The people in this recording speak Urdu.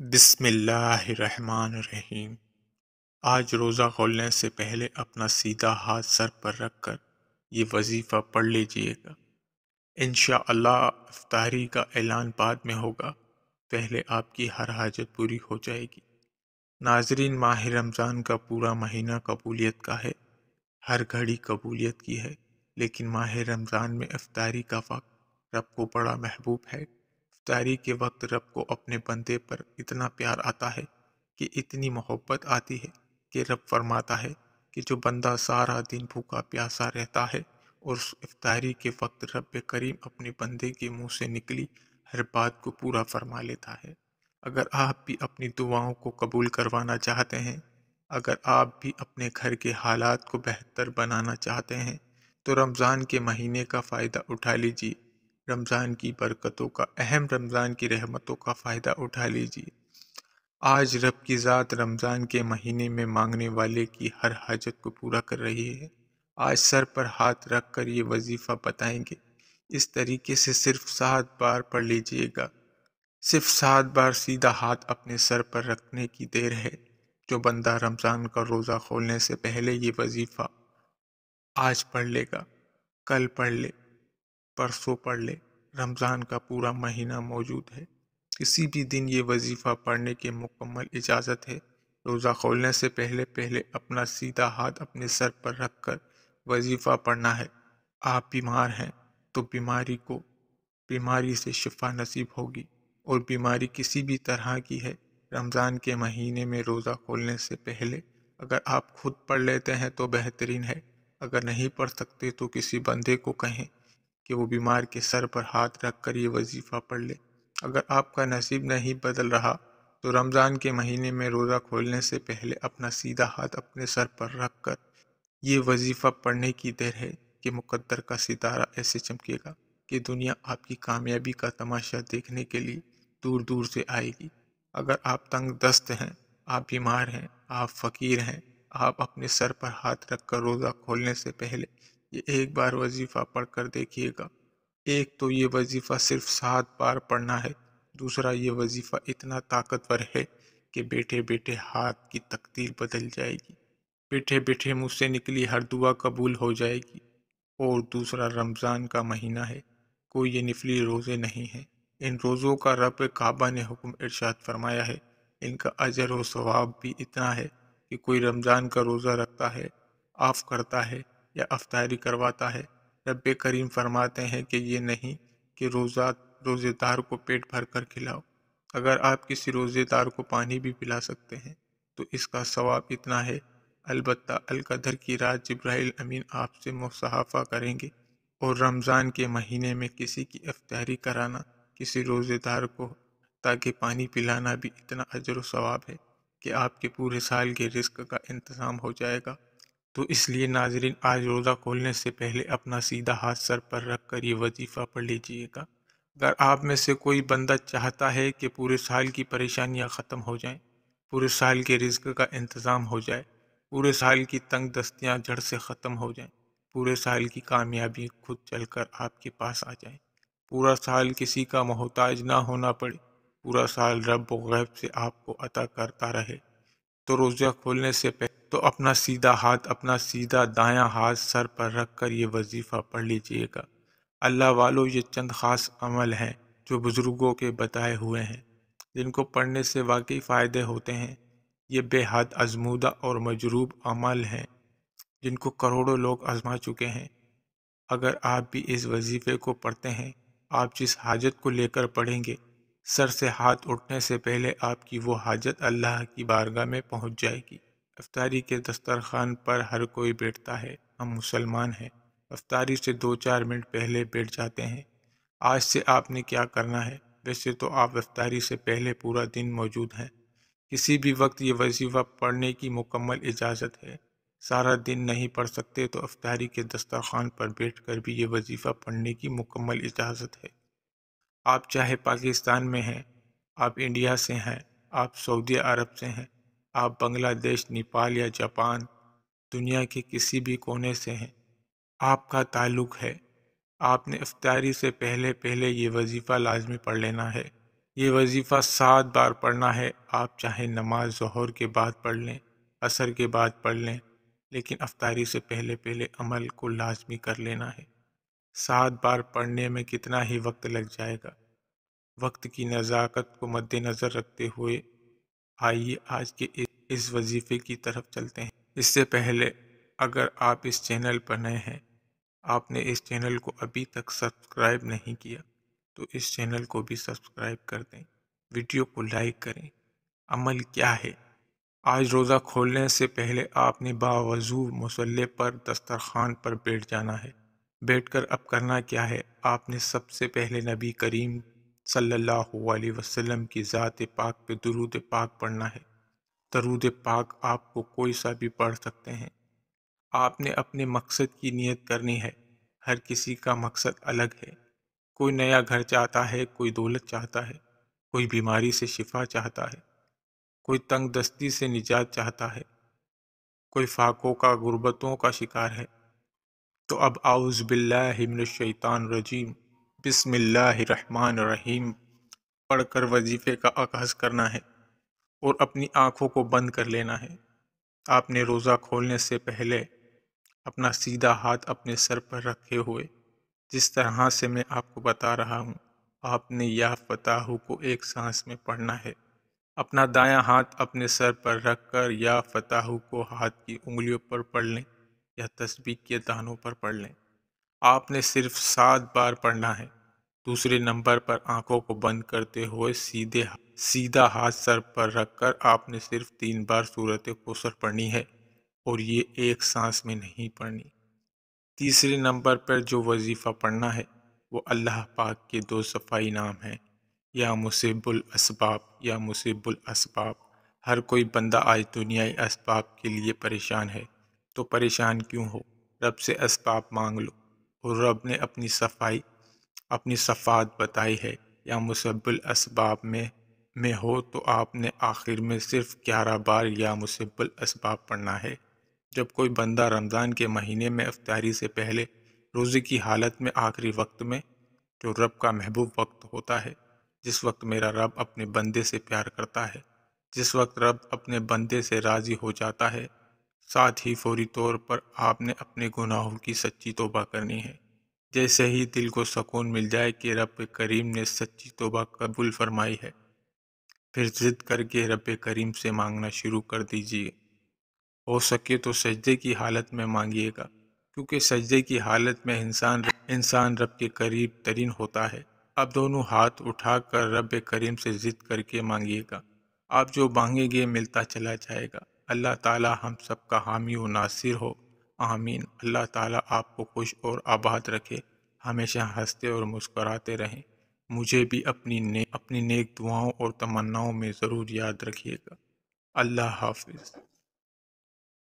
بسم اللہ الرحمن الرحیم۔ آج روزہ کھولنے سے پہلے اپنا سیدھا ہاتھ سر پر رکھ کر یہ وظیفہ پڑھ لیجئے گا۔ انشاءاللہ افطاری کا اعلان بعد میں ہوگا، پہلے آپ کی ہر حاجت پوری ہو جائے گی۔ ناظرین، ماہ رمضان کا پورا مہینہ قبولیت کا ہے، ہر گھڑی قبولیت کی ہے، لیکن ماہ رمضان میں افطاری کا وقت رب کو بڑا محبوب ہے۔ افطاری کے وقت رب کو اپنے بندے پر اتنا پیار آتا ہے کہ اتنی محبت آتی ہے کہ رب فرماتا ہے کہ جو بندہ سارا دن بھوکا پیاسا رہتا ہے اور اس افطاری کے وقت رب کریم اپنے بندے کے منہ سے نکلی ہر بات کو پورا فرما لیتا ہے۔ اگر آپ بھی اپنی دعاؤں کو قبول کروانا چاہتے ہیں، اگر آپ بھی اپنے گھر کے حالات کو بہتر بنانا چاہتے ہیں تو رمضان کے مہینے کا فائدہ اٹھا لیجئے، رمضان کی برکتوں کا، رمضان کی رحمتوں کا فائدہ اٹھا لیجئے۔ آج رب کی ذات رمضان کے مہینے میں مانگنے والے کی ہر حاجت کو پورا کر رہی ہے۔ آج سر پر ہاتھ رکھ کر یہ وظیفہ بتائیں گے، اس طریقے سے صرف 7 بار پڑھ لیجئے گا۔ صرف 7 بار سیدھا ہاتھ اپنے سر پر رکھنے کی دیر ہے۔ جو بندہ رمضان کا روزہ کھولنے سے پہلے یہ وظیفہ آج پڑھ لے گا، کل پڑھ لے، پرسوں پڑھ لے، رمضان کا پورا مہینہ موجود ہے۔ کسی بھی دن یہ وظیفہ پڑھنے کی مکمل اجازت ہے۔ روزہ کھولنے سے پہلے اپنا سیدھا ہاتھ اپنے سر پر رکھ کر وظیفہ پڑھنا ہے۔ آپ بیمار ہیں تو بیماری سے شفا نصیب ہوگی، اور بیماری کسی بھی طرح کی ہے، رمضان کے مہینے میں روزہ کھولنے سے پہلے اگر آپ خود پڑھ لیتے ہیں تو بہترین ہے۔ اگر نہیں پڑھ سکتے تو کسی بندے کو کہیں کہ وہ بیمار کے سر پر ہاتھ رکھ کر یہ وظیفہ پڑھ لے۔ اگر آپ کا نصیب نہیں بدل رہا تو رمضان کے مہینے میں روزہ کھولنے سے پہلے اپنا سیدھا ہاتھ اپنے سر پر رکھ کر یہ وظیفہ پڑھنے کی دیر ہے کہ مقدر کا ستارہ ایسے چمکے گا کہ دنیا آپ کی کامیابی کا تماشا دیکھنے کے لیے دور دور سے آئے گی۔ اگر آپ تنگ دست ہیں، آپ بیمار ہیں، آپ فقیر ہیں، آپ اپنے سر پر ہاتھ رکھ کر روزہ کھولنے سے پہلے یہ ایک بار وظیفہ پڑھ کر دیکھیے گا۔ ایک تو یہ وظیفہ صرف 7 بار پڑھنا ہے، دوسرا یہ وظیفہ اتنا طاقتور ہے کہ بیٹھے بیٹھے ہاتھ کی تقدیر بدل جائے گی، بیٹھے بیٹھے منہ سے نکلی ہر دعا قبول ہو جائے گی۔ اور دوسرا، رمضان کا مہینہ ہے، کوئی یہ نفلی روزے نہیں ہیں۔ ان روزوں کا رب کعبہ نے حکم ارشاد فرمایا ہے، ان کا اجر و ثواب بھی اتنا ہے کہ کوئی رمضان کا روزہ رکھتا ہے، آف کرتا ہے یا افطاری کرواتا ہے، رب کریم فرماتے ہیں کہ یہ نہیں کہ روزے دار کو پیٹ بھر کر کھلاؤ۔ اگر آپ کسی روزے دار کو پانی بھی پلا سکتے ہیں تو اس کا ثواب اتنا ہے۔ البتہ القدر کی رات جبرائیل امین آپ سے مصافحہ کریں گے، اور رمضان کے مہینے میں کسی کی افطاری کرانا، کسی روزے دار کو تاکہ پانی پلانا بھی اتنا اجر و ثواب ہے کہ آپ کے پورے سال کے رزق کا انتظام ہو جائے گا۔ تو اس لیے ناظرین، آج روزہ کھولنے سے پہلے اپنا سیدھا ہاتھ سر پر رکھ کر یہ وظیفہ پڑھ لیجئے گا۔ اگر آپ میں سے کوئی بندہ چاہتا ہے کہ پورے سال کی پریشانیاں ختم ہو جائیں، پورے سال کے رزق کا انتظام ہو جائے، پورے سال کی تنگ دستیاں جڑ سے ختم ہو جائیں، پورے سال کی کامیابی خود چل کر آپ کے پاس آ جائیں، پورا سال کسی کا محتاج نہ ہونا پڑے، پورا سال رب و غیب سے آپ کو عطا کرتا رہے، تو روزہ کھولنے سے پہلے تو اپنا سیدھا ہاتھ، اپنا سیدھا دایاں ہاتھ سر پر رکھ کر یہ وظیفہ پڑھ لیجئے گا۔ اللہ والو، یہ چند خاص عمل ہیں جو بزرگوں کے بتائے ہوئے ہیں، جن کو پڑھنے سے واقعی فائدے ہوتے ہیں۔ یہ بے حد آزمودہ اور مجروب عمل ہیں جن کو کروڑوں لوگ آزما چکے ہیں۔ اگر آپ بھی اس وظیفے کو پڑھتے ہیں، آپ جس حاجت کو لے کر پڑھیں گے، سر سے ہاتھ اٹھنے سے پہلے آپ کی وہ حاجت اللہ کی بارگاہ میں پہنچ جائے گی۔ افطاری کے دسترخوان پر ہر کوئی بیٹھتا ہے، ہم مسلمان ہیں، افطاری سے 2-4 منٹ پہلے بیٹھ جاتے ہیں۔ آج سے آپ نے کیا کرنا ہے؟ ویسے تو آپ افطاری سے پہلے پورا دن موجود ہیں، کسی بھی وقت یہ وظیفہ پڑھنے کی مکمل اجازت ہے۔ سارا دن نہیں پڑھ سکتے تو افطاری کے دسترخوان پر بیٹھ کر بھی یہ وظیفہ پڑھنے کی مکمل اجازت ہے۔ آپ چاہے پاکستان میں ہیں، آپ انڈیا سے ہیں، آپ سعودی عرب سے ہیں، آپ بنگلہ دیش، نیپال یا جاپان، دنیا کے کسی بھی کونے سے ہیں، آپ کا تعلق ہے، آپ نے افطاری سے پہلے یہ وظیفہ لازمی پڑھ لینا ہے۔ یہ وظیفہ 7 بار پڑھنا ہے۔ آپ چاہے نماز ظہر کے بعد پڑھ لیں، عصر کے بعد پڑھ لیں، لیکن افطاری سے پہلے عمل کو لازمی کر لینا ہے۔ 7 بار پڑھنے میں کتنا ہی وقت لگ جائے گا؟ وقت کی نزاکت کو مد نظر رکھتے ہوئے آئیے آج کے اس وظیفے کی طرف چلتے ہیں۔ اس سے پہلے اگر آپ اس چینل پر نئے ہیں، آپ نے اس چینل کو ابھی تک سبسکرائب نہیں کیا، تو اس چینل کو بھی سبسکرائب کر دیں، ویڈیو کو لائک کریں۔ عمل کیا ہے؟ آج روزہ کھولنے سے پہلے آپ نے باوضو مصلی پر دسترخوان پر بیٹھ جانا ہے۔ بیٹھ کر اب کرنا کیا ہے؟ آپ نے سب سے پہلے نبی کریم صلی اللہ علیہ وسلم کی ذات پاک پہ درود پاک پڑھنا ہے۔ درود پاک آپ کو کوئی سا بھی پڑھ سکتے ہیں۔ آپ نے اپنے مقصد کی نیت کرنی ہے۔ ہر کسی کا مقصد الگ ہے۔ کوئی نیا گھر چاہتا ہے، کوئی دولت چاہتا ہے، کوئی بیماری سے شفا چاہتا ہے، کوئی تنگ دستی سے نجات چاہتا ہے، کوئی فاقوں کا غربتوں کا شکار ہے۔ تو اب اعوذ باللہ من الشیطان الرجیم بسم اللہ الرحمن الرحیم پڑھ کر وظیفے کا آغاز کرنا ہے اور اپنی آنکھوں کو بند کر لینا ہے۔ آپ نے روزہ کھولنے سے پہلے اپنا سیدھا ہاتھ اپنے سر پر رکھے ہوئے، جس طرح سے میں آپ کو بتا رہا ہوں، آپ نے یا فتح کو ایک سانس میں پڑھنا ہے۔ اپنا دایاں ہاتھ اپنے سر پر رکھ کر یا فتح کو ہاتھ کی انگلیوں پر پڑھ لیں یا تسبیح کے دانوں پر پڑھ لیں۔ آپ نے صرف 7 بار پڑھنا ہے۔ دوسرے نمبر پر آنکھوں کو بند کرتے ہوئے سیدھا ہاتھ سر پر رکھ کر آپ نے صرف 3 بار سورۃ کوثر پڑھنی ہے، اور یہ ایک سانس میں نہیں پڑھنی۔ تیسرے نمبر پر جو وظیفہ پڑھنا ہے وہ اللہ پاک کے 2 صفائی نام ہیں، یا مسبب الاسباب یا مسبب الاسباب۔ ہر کوئی بندہ آج دنیائی اسباب کے لیے پریشان ہے، تو پریشان کیوں ہو؟ رب سے اسباب مانگ لو، اور رب نے اپنی صفات بتائی ہے۔ یا مسبب الاسباب میں ہو تو آپ نے آخر میں صرف 11 بار یا مسبب الاسباب پڑھنا ہے۔ جب کوئی بندہ رمضان کے مہینے میں افطاری سے پہلے روزے کی حالت میں آخری وقت میں، جو رب کا محبوب وقت ہوتا ہے، جس وقت میرا رب اپنے بندے سے پیار کرتا ہے، جس وقت رب اپنے بندے سے راضی ہو جاتا ہے، ساتھ ہی فوری طور پر آپ نے اپنے گناہوں کی سچی توبہ کرنی ہے۔ جیسے ہی دل کو سکون مل جائے کہ رب کریم نے سچی توبہ قبول فرمائی ہے، پھر ضد کر کے رب کریم سے مانگنا شروع کر دیجیے۔ ہو سکے تو سجدے کی حالت میں مانگیے گا، کیونکہ سجدے کی حالت میں انسان رب کے قریب ترین ہوتا ہے۔ اب دونوں ہاتھ اٹھا کر رب کریم سے ضد کر کے مانگیے گا۔ آپ جو مانگیں گے ملتا چلا جائے گا۔ اللہ تعالی ہم سب کا حامی و ناصر ہو، آمین۔ اللہ تعالی آپ کو خوش اور آباد رکھے، ہمیشہ ہنستے اور مسکراتے رہیں۔ مجھے بھی اپنی نیک دعاؤں اور تمناؤں میں ضرور یاد رکھیے گا۔ اللہ حافظ۔